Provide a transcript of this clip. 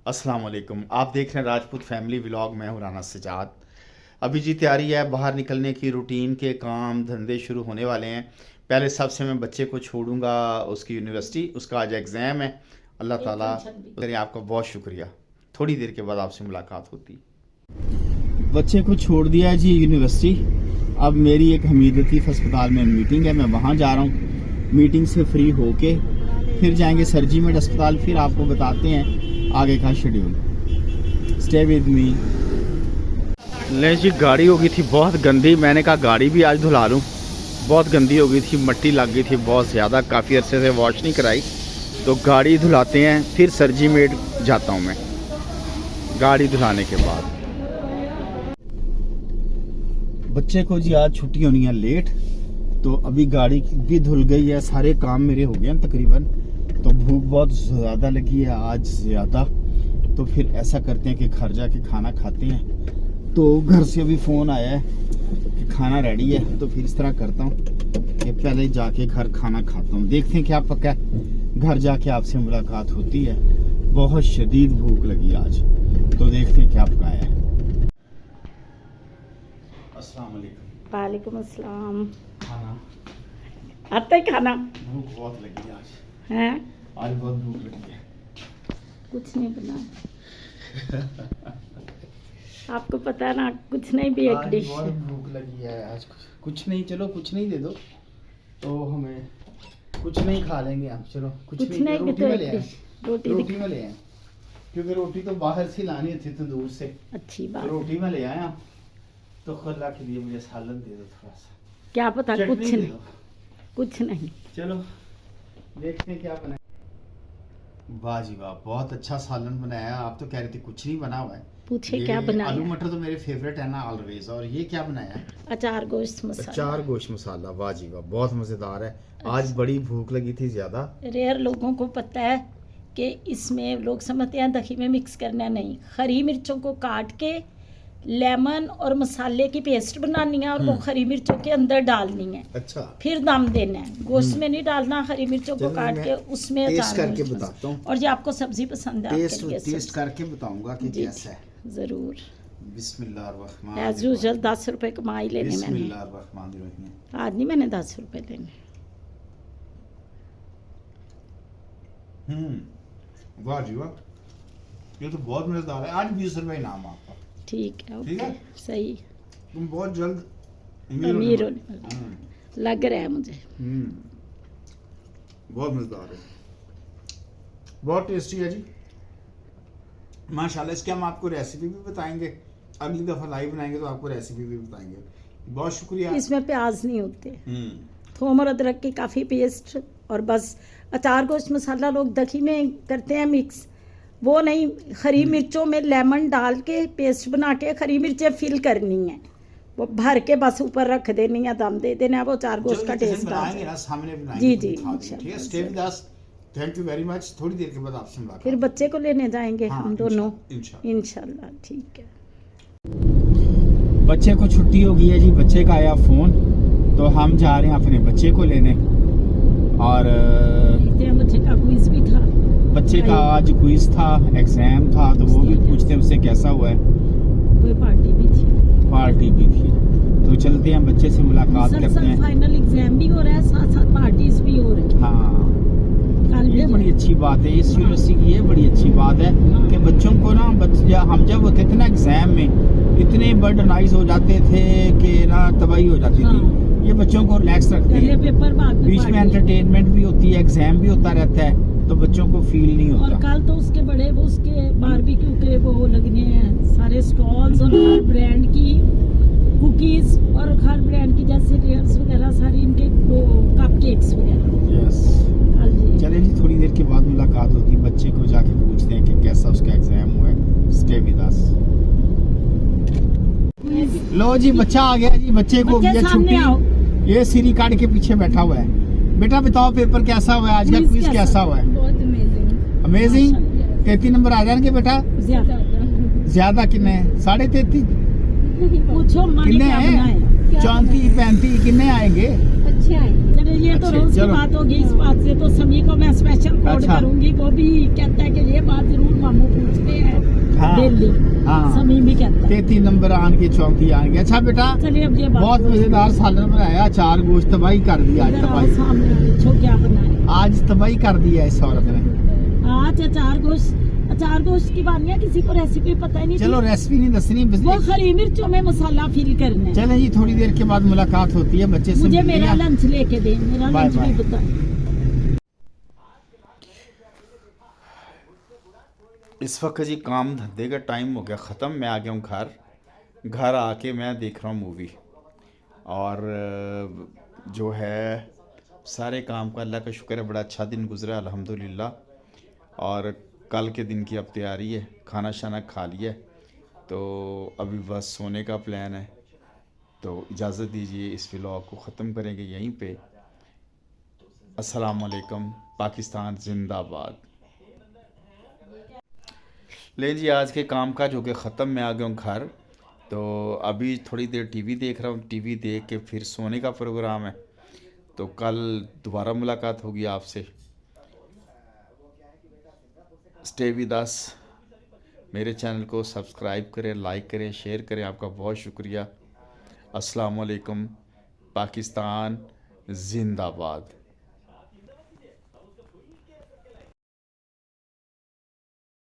अस्सलाम वालेकुम। आप देख रहे हैं राजपूत फैमिली व्लॉग। मैं हूं राना सजाद। अभी जी तैयारी है बाहर निकलने की, रूटीन के काम धंधे शुरू होने वाले हैं। पहले सबसे मैं बच्चे को छोड़ूंगा उसकी यूनिवर्सिटी, उसका आज एग्ज़ाम है। अल्लाह ताला करे। आपका बहुत शुक्रिया। थोड़ी देर के बाद आपसे मुलाकात होती। बच्चे को छोड़ दिया जी यूनिवर्सिटी। अब मेरी एक हमीद लतीफ़ अस्पताल में मीटिंग है, मैं वहाँ जा रहा हूँ। मीटिंग से फ्री होके फिर जाएंगे सरजीमेंट अस्पताल। फिर आपको बताते हैं आगे का शेड्यूल। Stay with me. ले जी, गाड़ी हो गई थी बहुत गंदी। मैंने कहा गाड़ी भी आज धुला लूँ। बहुत गंदी हो गई थी, मट्टी लग गई थी बहुत ज़्यादा। काफ़ी अरसे से वॉश नहीं कराई, तो गाड़ी धुलाते हैं फिर सरजीमेंट जाता हूँ मैं गाड़ी धुलाने के बाद। बच्चे को जी आज छुट्टी होनी है लेट, तो अभी गाड़ी भी धुल गई है, सारे काम मेरे हो गए हैं तकरीबन। तो भूख बहुत ज़्यादा लगी है आज ज़्यादा, तो फिर ऐसा करते हैं कि घर जाके खाना खाते हैं। तो घर से अभी फ़ोन आया है कि खाना रेडी है, तो फिर इस तरह करता हूँ कि पहले जाके घर खाना खाता हूँ। देखते हैं क्या पका है, घर जाके आपसे मुलाकात होती है। बहुत शदीद भूख लगी आज, तो देखते हैं क्या पकाया है। अस्सलाम वालेकुम। वालेकुम अस्सलाम। खाना आता है खाना? भूख बहुत लगी है आज। हैं? आज बहुत भूख लगी है। कुछ नहीं बना। आपको पता है ना, कुछ नहीं भी एक आज डिश बहुत है। भूख लगी है आज। कुछ नहीं, चलो कुछ नहीं दे दो तो हमें कुछ नहीं खा लेंगे हम। चलो कुछ नहीं भी रोटी तो में एक ले आए। डिश रोटी रोटी में ले आए, क्योंकि रोटी तो बाहर से लानी थी तंदूर से। अच्छी बात। रोटी में ले आया, तो खुदा के लिए मुझे सालन दे दो थोड़ा सा। क्या पता, कुछ चटनी दे नहीं, दो। कुछ नहीं। चलो देखते हैं क्या बनाए। वाह जी वाह, बहुत अच्छा सालन बनाया। आप तो कह रहे थे कुछ नहीं बना हुआ है। पूछे ये क्या बनाया? आलू मटर तो मेरे फेवरेट है ना ऑलवेज। और ये क्या बनाया है? अचार गोश्त मसाला। अचार गोश्त मसाला। वाह जी वाह, बहुत मज़ेदार है। आज बड़ी भूख लगी थी ज़्यादा। रेयर लोगों को पता है कि इसमें लोग समझते हैं दही में मिक्स करना, नहीं। हरी मिर्चों को काट के लेमन और मसाले की पेस्ट बनानी है और वो हरी मिर्चों के अंदर डालनी है। अच्छा, फिर दम देना है। गोश्त में नहीं डालना, हरी मिर्चों को चलो काट मैं के उसमें टेस्ट अचार करके गोश्त बताता हूँ। और ये आपको सब्जी पसंद है? टेस्ट आपके लिए टेस्ट करके बताऊंगा कि जी, कैसा है। जरूर। बिस्मिल्लाह एज यूजुअल 10 रुपए कमाई लेने मैंने। बिस्मिल्लाह। आज नहीं मैंने 10 रुपए लेने। वाह जी वाह, ये तो बहुत मज़ेदार है। आज 20 रुपए इनाम आपका। ठीक है, ठीक ओके, है? सही। तुम बहुत जल्द अमीर होने वाला लग रहा है मुझे। बहुत मज़ेदार है, बहुत टेस्टी है जी माशाल्लाह। इसके हम आपको रेसिपी भी बताएंगे, अगली दफ़ा लाइव बनाएंगे तो आपको रेसिपी भी बताएंगे। बहुत शुक्रिया। इसमें प्याज नहीं होते, थोम और अदरक की काफ़ी पेस्ट और बस। अचार गोश्त मसाला लोग दही में करते हैं मिक्स, वो नहीं। हरी मिर्चों में लेमन डाल के पेस्ट बना के हरी मिर्चें फिल करनी है, वो भर के बस ऊपर रख देनी है, दम दे देना है, वो अचार गोश्त का टेस्ट आ जाए। जी जी, थैंक यू वेरी मच। थोड़ी देर के बाद आपसे मुलाकात। फिर बच्चे को लेने जाएंगे हम दोनों इंशाल्लाह। ठीक है। बच्चे को छुट्टी हो गई है जी, बच्चे का आया फ़ोन, तो हम जा रहे हैं अपने बच्चे को लेने। और बच्चे का क्विज भी था, बच्चे का आज क्विज था, एग्जाम था, तो वो भी पूछते हैं उससे कैसा हुआ है। कोई पार्टी भी थी। तो चलते हैं बच्चे से मुलाकात करते हैं। फाइनल एग्जाम भी हो रहा है, साथ साथ पार्टीज भी हो रही है। हाँ, ये बड़ी अच्छी बात है इस यूनिवर्सिटी की। ये बड़ी अच्छी बात है कि बच्चों को ना, हम जब होते थे ना एग्जाम में, इतने बर्डनाइज हो जाते थे कि ना तबाही हो जाती थी। ये बच्चों को रिलैक्स रखते हैं, पेपर बीच में एंटरटेनमेंट भी होती है, एग्जाम भी होता रहता है, तो बच्चों को फील नहीं होता। और कल तो उसके बड़े वो उसके बारबेक्यू के वो लगने हैं सारे स्टॉल्स, और हर ब्रांड की कुकीज और हर ब्रांड की जैसे रेयर्स वगैरह सारी इनके वो कपकेक्स वगैरह। यस, चलें जी, थोड़ी देर के बाद मुलाकात होती है। बच्चे को जाके पूछते हैं कि कैसा उसका एग्जाम हुआ है। Stay with us. लो जी, बच्चा आ गया जी। बच्चे को ये छुट्टी, ये सीरी काट के पीछे बैठा हुआ है। बेटा बताओ पेपर कैसा हुआ है आज का? क्विज कैसा हुआ है? बहुत अमेजिंग। अमेजिंग। 33 नंबर आ जाएंगे बेटा? ज्यादा कितने? 33.5? पूछो कितने हैं? 34 35 कितने आएंगे? अच्छे आएंगे। ये तो रोज की बात होगी, इस बात से तो सभी को मैं स्पेशल कोड करूंगी। वो भी कहता है कि ये बात जरूर मामू पूछते हाँ। समी भी कहता है। 33 नंबर आन के चौकी आन के। अच्छा बेटा, चलिए अब ये बात बहुत मजेदार सालन बनाया, अचार गोश्त तबाही कर दिया आज। इधर आओ, तबाही सामने पूछो क्या बनाया आज तबाही कर दिया इस औरत ने। आज। अचार गोश्त की बानिया किसी को रेसिपी पता ही नहीं थी। चलो रेसिपी नहीं दसनी, वो हरी मिर्चों में मसाला फिल करना है। चले जी, थोड़ी देर के बाद मुलाकात होती है बच्चे से। मुझे मिलिए। मेरा लंच लेके दे, मेरा बाय लंच भी बाय। बता। इस वक्त जी काम धंधे का टाइम हो गया ख़त्म। मैं आ गया हूँ घर आके मैं देख रहा हूँ मूवी। और जो है सारे काम का अल्लाह का शुक्र है, बड़ा अच्छा दिन गुजरा अल्हम्दुलिल्लाह। और कल के दिन की अब तैयारी है, खाना शाना खा लिया, तो अभी बस सोने का प्लान है। तो इजाज़त दीजिए, इस व्लॉग को ख़त्म करेंगे यहीं पे। अस्सलाम वालेकुम, पाकिस्तान जिंदाबाद। ले जी, आज के काम काज हो गए ख़त्म। मैं आ गया हूँ घर, तो अभी थोड़ी देर टीवी देख रहा हूँ। टीवी देख के फिर सोने का प्रोग्राम है, तो कल दोबारा मुलाकात होगी आपसे। Stay with us. मेरे चैनल को सब्सक्राइब करें, लाइक करें, शेयर करें। आपका बहुत शुक्रिया। अस्सलाम वालेकुम, पाकिस्तान जिंदाबाद।